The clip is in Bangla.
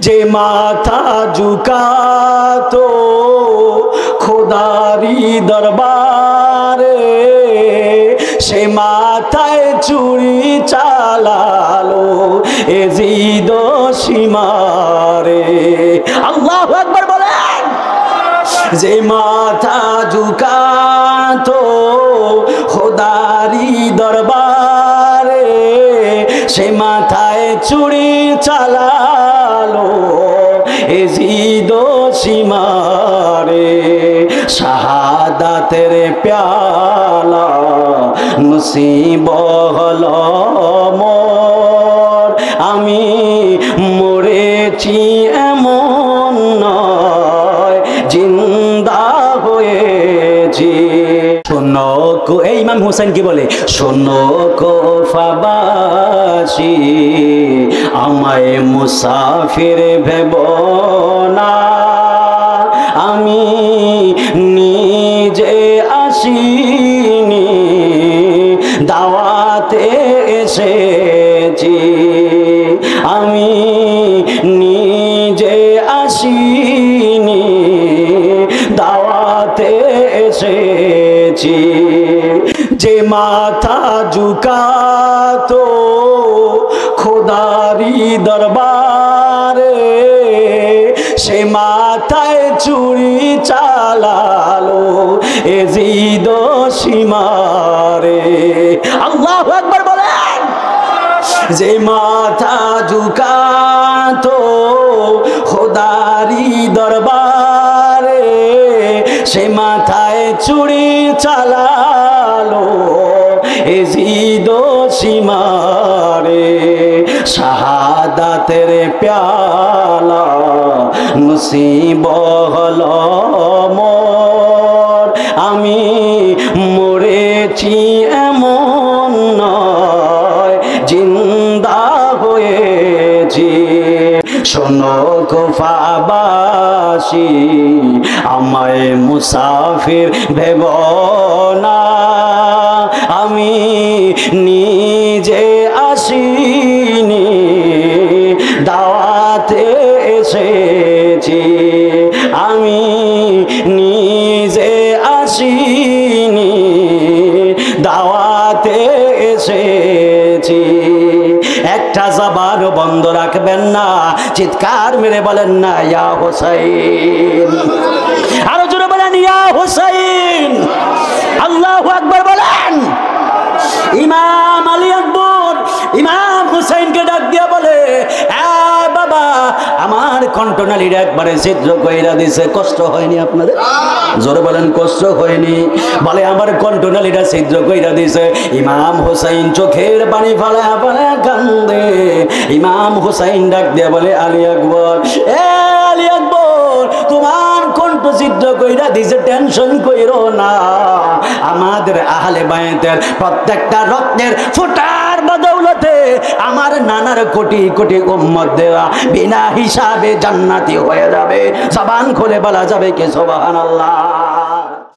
যে মাথা ঝুকাতো খোদারি দরবারে, সে মাথায় চুরি চালালো এজিদ সীমারে। আল্লাহু আকবার বলেন। যে মাথা ঝুকাতো খোদারি দরবারে, সে মাথায় চুরি চালালো এজিদ সীমারে। শাহাদাতের প্যালা নসিব হলো মোর, আমি মরেছি এমন নয় জিন্দা হয়েছি। শোনো এই ইমাম হুসাইন কি বলে, শোনো কুফাবাসী আমায় মুসাফির ভেব না, আমি নিজে আসিনি দাওয়াতে এসেছি, আমি নিজে আসিনি দাওয়াতে এসেছি। যে মাথা ঝুকাতো খোদারি দরবারে, সে মাথায় চুরি চালালো এজিদ সীমারে। আল্লাহু আকবার বলেন। যে মাথা ঝুকাতো খোদারি দরবারে, সে মাথায় চুরি চালালো এজিদ সীমারে। শাহাদাতের প্যালা নসিব হলো মোর, আমি মরেছি এমন নয় জিন্দা হয়েছি। শোনো কুফাবাসী আমায় মুসাফির ভেব না, আমি নিজে আসিনি দাওয়াতে এসেছি, আমি নিজে আসিনি দাওয়াতে এসেছি। একটা জবান বন্ধ রাখবেন না, চিৎকার মেরে বলেন না ইয়া হুসাইন। আরো জোরে বলেন ইয়া হুসাইন। আল্লাহু আকবার বলেন। ইমাম আলী আকবর ইমাম হুসাইনকে ডাক দিয়া বলে, বাবা আমার কণ্ঠনালীর একবারে ছিদ্র কইরা দিছে, কষ্ট হয়নি আপনাদের? জোরে বলেন কষ্ট হয়নি? বলে আমার কণ্ঠনালীটা ছিদ্র কইরা দিছে। ইমাম হুসাইন চোখের পানি ফালায়া ফালায়া কান্দে। ইমাম হুসাইন ডাক দিয়া বলে, আলী আকবর, আলী আকবর, তোমার কণ্ঠ ছিদ্র কইরা দিছে, টেনশন কইরো না। আমাদের আহলে বায়াতের প্রত্যেকটা রক্তের ফোঁটার বদৌলতে আমার নানার কোটি কোটি উম্মত দেওয়া বিনা হিসাবে জান্নাতি হয়ে যাবে। জবান খুলে বলা যাবে কি সুবহানাল্লাহ।